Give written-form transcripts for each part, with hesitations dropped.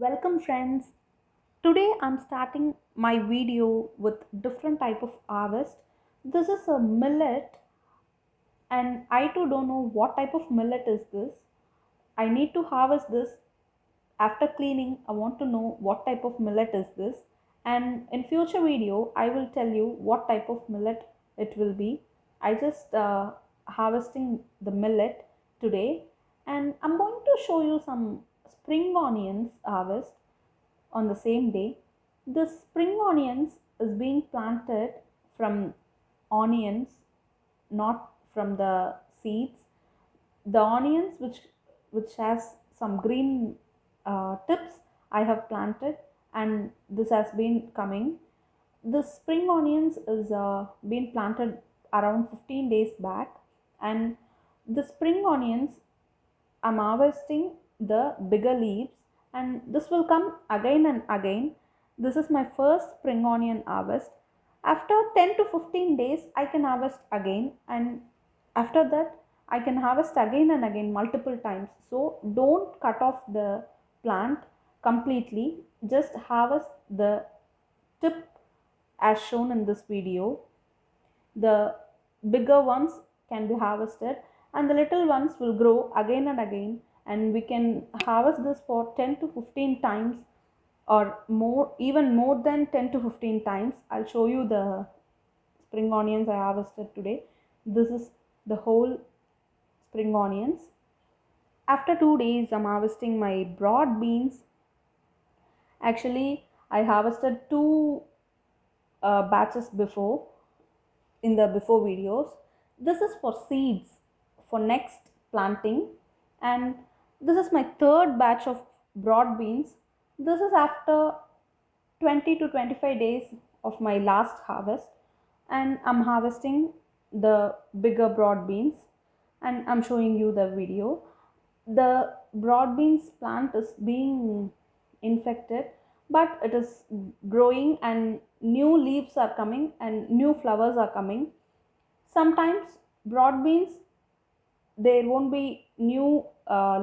Welcome friends. Today I'm starting my video with different type of harvest. This is a millet and I too don't know what type of millet is this. I need to harvest this after cleaning. I want to know what type of millet is this, and in future video I will tell you what type of millet it will be. I just harvesting the millet today, and I'm going to show you some spring onions harvest on the same day. The spring onions is being planted from onions, not from the seeds. The onions which has some green tips I have planted, and this has been coming. The spring onions is been planted around 15 days back, and the spring onions I'm harvesting the bigger leaves, and this will come again and again. This is my first spring onion harvest. After 10 to 15 days, I can harvest again, and after that, I can harvest again and again multiple times. So, don't cut off the plant completely, just harvest the tip as shown in this video. The bigger ones can be harvested and the little ones will grow again and again, and we can harvest this for 10 to 15 times or more, even more than 10 to 15 times. I'll show you the spring onions I harvested today. This is the whole spring onions. After 2 days I'm harvesting my broad beans. Actually, I harvested two batches before in the before videos. This is for seeds for next planting, and this is my third batch of broad beans. This is after 20 to 25 days of my last harvest, and I'm harvesting the bigger broad beans, and I'm showing you the video. The broad beans plant is being infected, but it is growing and new leaves are coming and new flowers are coming. Sometimes broad beans there won't be new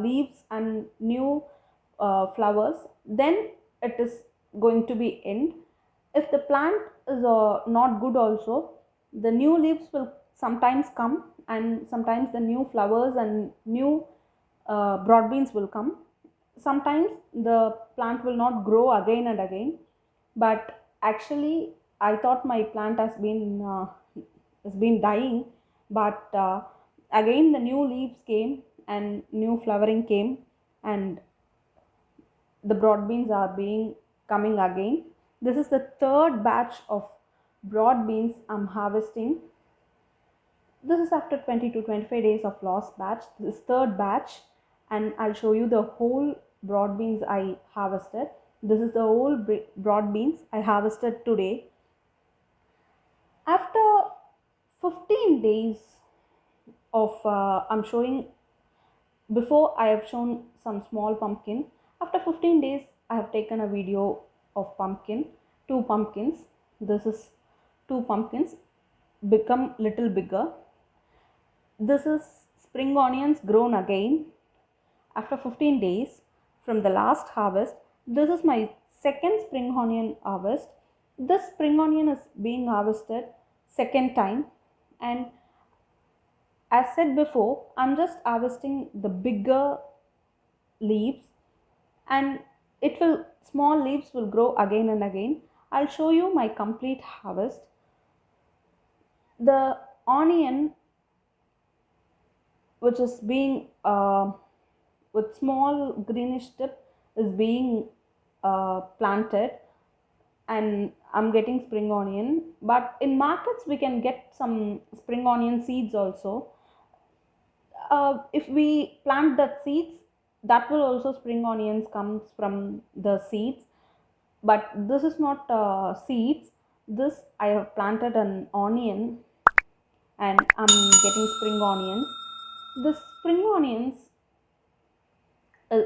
leaves and new flowers, then it is going to be end. If the plant is not good also, the new leaves will sometimes come, and sometimes the new flowers and new broad beans will come. Sometimes the plant will not grow again and again, but actually I thought my plant has been dying, but again the new leaves came and new flowering came, and the broad beans are being coming again. This is the third batch of broad beans I'm harvesting. This is after 20 to 25 days of last batch. This is third batch, and I'll show you the whole broad beans I harvested. This is the whole broad beans I harvested today. After 15 days of I'm showing, before I have shown some small pumpkin. After 15 days I have taken a video of pumpkin, two pumpkins. This is two pumpkins become little bigger. This is spring onions grown again after 15 days from the last harvest. This is my second spring onion harvest. This spring onion is being harvested second time, and as said before, I'm just harvesting the bigger leaves, and it will small leaves will grow again and again. I'll show you my complete harvest. The onion which is being with small greenish tip is being planted, and I'm getting spring onion, but in markets we can get some spring onion seeds also. If we plant that seeds, that will also spring onions comes from the seeds, but this is not seeds. This I have planted an onion, and I'm getting spring onions. The spring onions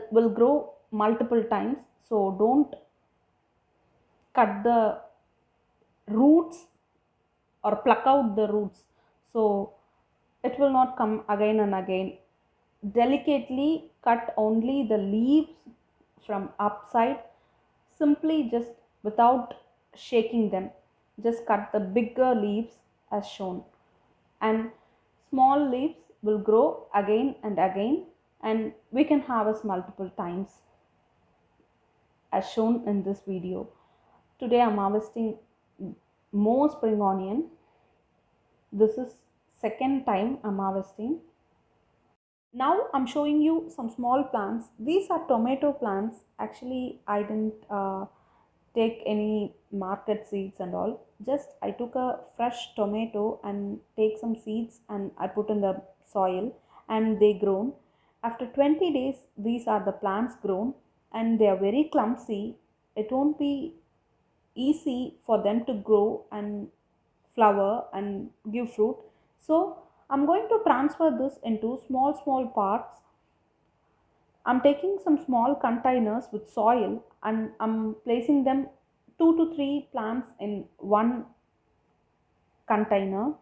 will grow multiple times, so don't cut the roots or pluck out the roots, so it will not come again and again. Delicately cut only the leaves from upside. Simply just without shaking them, just cut the bigger leaves as shown, and small leaves will grow again and again, and we can harvest multiple times as shown in this video. Today I'm harvesting more spring onion. This is second time I'm harvesting. Now I'm showing you some small plants. These are tomato plants. Actually, I didn't take any market seeds and all. Just I took a fresh tomato and take some seeds and I put in the soil and they grown. After 20 days, these are the plants grown and they are very clumsy. It won't be easy for them to grow and flower and give fruit. So I'm going to transfer this into small parts. I'm taking some small containers with soil and I'm placing them 2 to 3 plants in one container.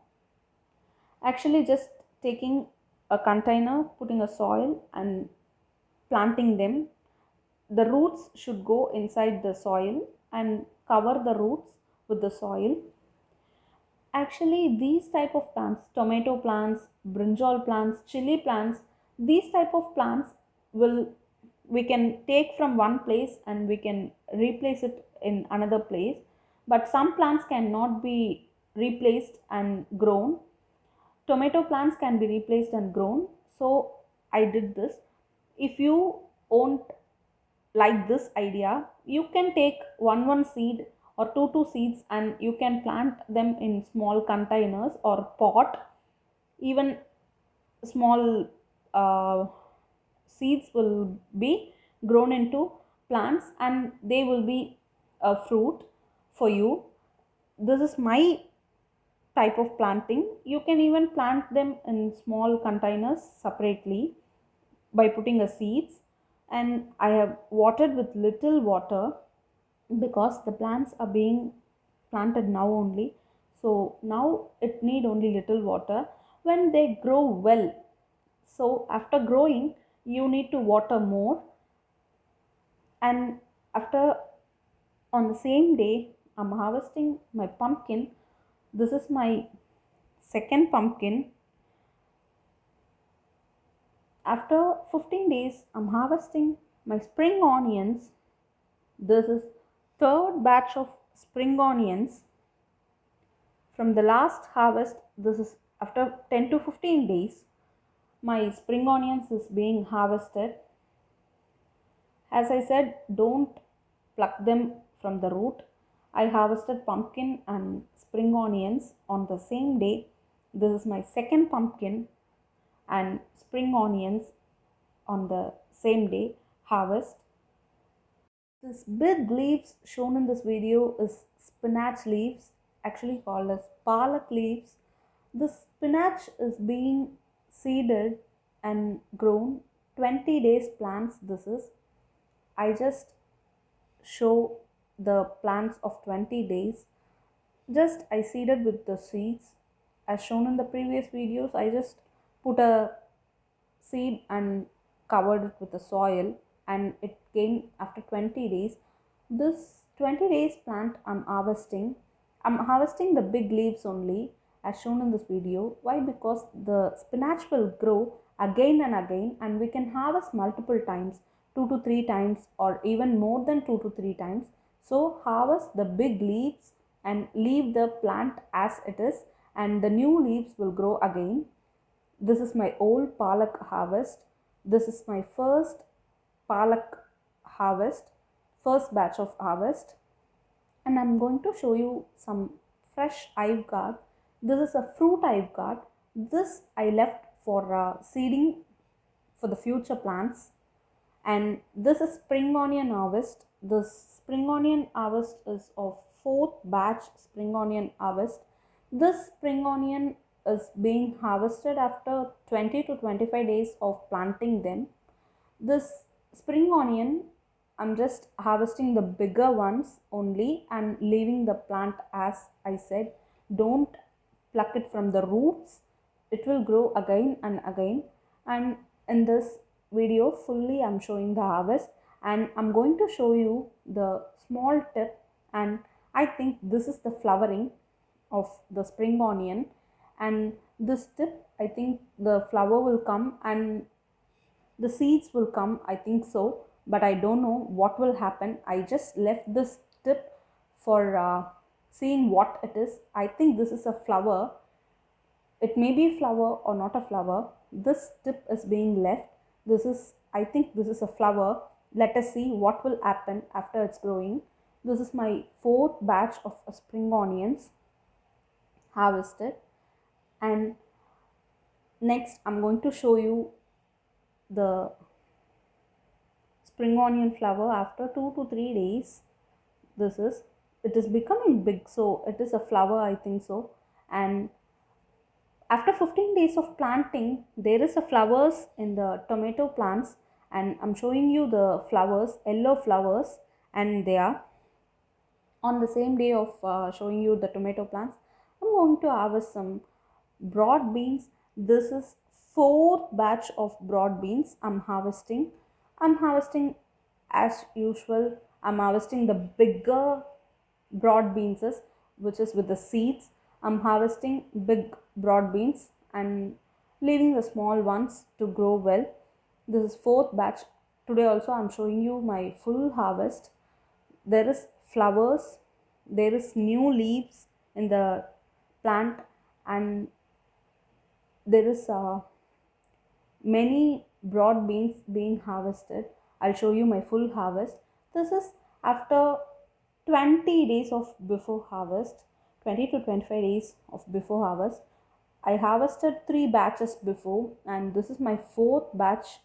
Actually, just taking a container, putting a soil and planting them. The roots should go inside the soil and cover the roots with the soil. Actually, these type of plants, tomato plants, brinjal plants, chili plants, these type of plants will we can take from one place and we can replace it in another place. But some plants cannot be replaced and grown. Tomato plants can be replaced and grown. So I did this. If you won't like this idea, you can take one seed or two seeds and you can plant them in small containers or pot. Even small seeds will be grown into plants and they will be a fruit for you. This is my type of planting. You can even plant them in small containers separately by putting a seeds, and I have watered with little water because the plants are being planted now only, so now it need only little water when they grow well. So after growing you need to water more, and after on the same day I'm harvesting my pumpkin. This is my second pumpkin. After 15 days I'm harvesting my spring onions. This is third batch of spring onions from the last harvest. This is after 10 to 15 days. My spring onions is being harvested. As I said, don't pluck them from the root. I harvested pumpkin and spring onions on the same day. This is my second pumpkin and spring onions on the same day harvest. This big leaves shown in this video is spinach leaves, actually called as palak leaves. The spinach is being seeded and grown. 20 days plants this is. I just show the plants of 20 days. Just I seeded with the seeds. As shown in the previous videos, I just put a seed and covered it with the soil and it came after 20 days. This 20 days plant I'm harvesting. I'm harvesting the big leaves only as shown in this video. Why? Because the spinach will grow again and again and we can harvest multiple times, 2 to 3 times or even more than 2 to 3 times. So harvest the big leaves and leave the plant as it is and the new leaves will grow again. This is my old palak harvest. This is my first palak harvest, first batch of harvest. And I'm going to show you some fresh I've got. This is a fruit I've got. This I left for seeding for the future plants. And this is spring onion harvest. This spring onion harvest is of fourth batch spring onion harvest. This spring onion is being harvested after 20 to 25 days of planting them. This spring onion, I'm just harvesting the bigger ones only and leaving the plant as I said. Don't pluck it from the roots. It will grow again and again. And in this video fully I'm showing the harvest and I'm going to show you the small tip. And I think this is the flowering of the spring onion. And this tip, I think the flower will come and the seeds will come, I think so, but I don't know what will happen. I just left this tip for seeing what it is. I think this is a flower. It may be a flower or not a flower. This tip is being left. This is, I think this is a flower. Let us see what will happen after it's growing. This is my fourth batch of spring onions harvested. And next I'm going to show you the spring onion flower after 2 to 3 days. This is, it is becoming big, so it is a flower, I think so. And after 15 days of planting, there is a flowers in the tomato plants, and I'm showing you the flowers, yellow flowers. And they are on the same day of showing you the tomato plants. I'm going to harvest some broad beans. This is fourth batch of broad beans I'm harvesting as usual. I'm harvesting the bigger broad beans, which is with the seeds. I'm harvesting big broad beans and leaving the small ones to grow well. This is fourth batch. Today also I'm showing you my full harvest. There is flowers, there is new leaves in the plant, and there is many broad beans being harvested. I'll show you my full harvest. This is after 20 days of before harvest, 20 to 25 days of before harvest. I harvested 3 batches before, and this is my fourth batch.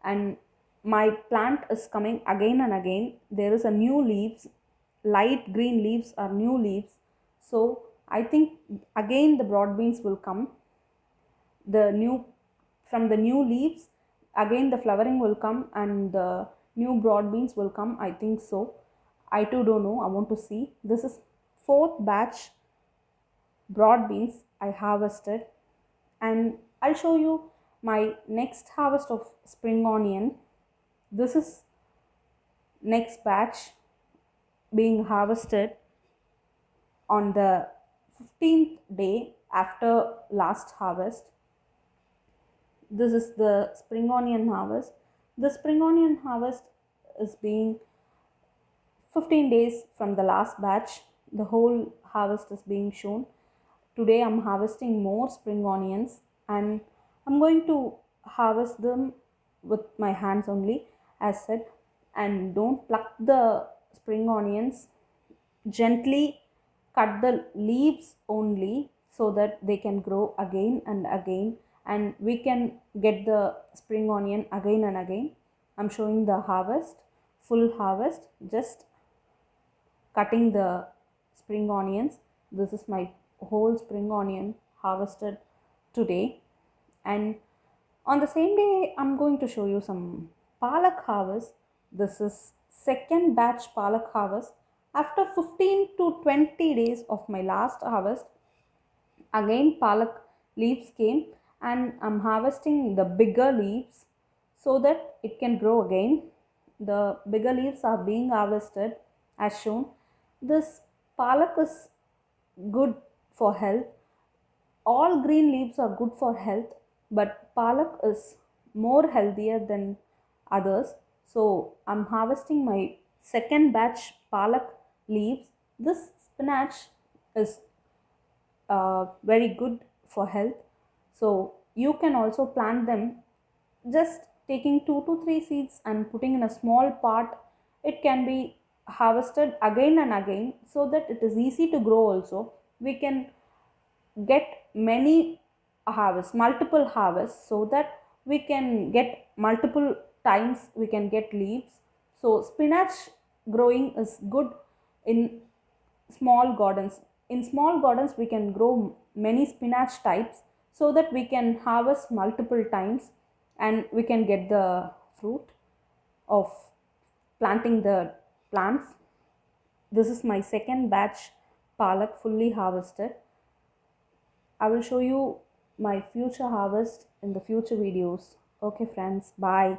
And my plant is coming again and again. There is a new leaves, light green leaves are new leaves. So I think again the broad beans will come. The new, from the new leaves again the flowering will come and the new broad beans will come, I think so. I too don't know, I want to see. This is fourth batch broad beans I harvested, and I'll show you my next harvest of spring onion. This is next batch being harvested on the 15th day after last harvest. This is the spring onion harvest. The spring onion harvest is being 15 days from the last batch. The whole harvest is being shown. Today I'm harvesting more spring onions, and I'm going to harvest them with my hands only, as said. And don't pluck the spring onions, gently cut the leaves only, so that they can grow again and again, and we can get the spring onion again and again. I'm showing the harvest, full harvest, just cutting the spring onions. This is my whole spring onion harvested today. And on the same day I'm going to show you some palak harvest. This is second batch palak harvest. After 15 to 20 days of my last harvest, again palak leaves came, and I'm harvesting the bigger leaves so that it can grow again. The bigger leaves are being harvested as shown. This palak is good for health. All green leaves are good for health, but palak is more healthier than others. So I'm harvesting my second batch palak leaves. This spinach is very good for health. So you can also plant them, just taking 2 to 3 seeds and putting in a small pot. It can be harvested again and again, so that it is easy to grow also. We can get many harvests, multiple harvests, so that we can get multiple times we can get leaves. So spinach growing is good in small gardens. In small gardens we can grow many spinach types, so that we can harvest multiple times and we can get the fruit of planting the plants. This is my second batch palak fully harvested. I will show you my future harvest in the future videos. Okay friends, bye.